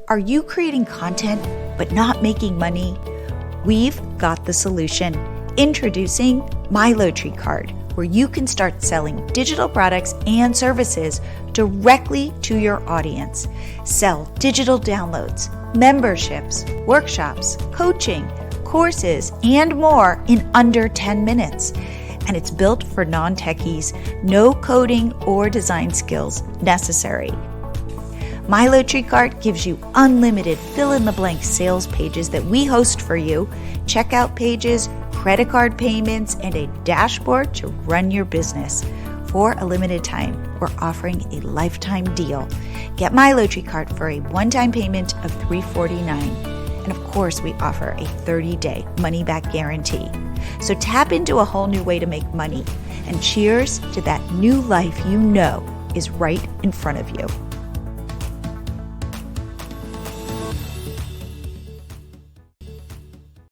Are you creating content but not making money? We've got the solution. Introducing MiloTreeCart, where you can start selling digital products and services directly to your audience. Sell digital downloads, memberships, workshops, coaching, courses, and more in under 10 minutes. And it's built for non-techies, no coding or design skills necessary. MiloTreeCart gives you unlimited fill-in-the-blank sales pages that we host for you, checkout pages, credit card payments, and a dashboard to run your business. For a limited time, we're offering a lifetime deal. Get MiloTreeCart for a one-time payment of $349. And of course, we offer a 30-day money-back guarantee. So tap into a whole new way to make money. And cheers to that new life you know is right in front of you.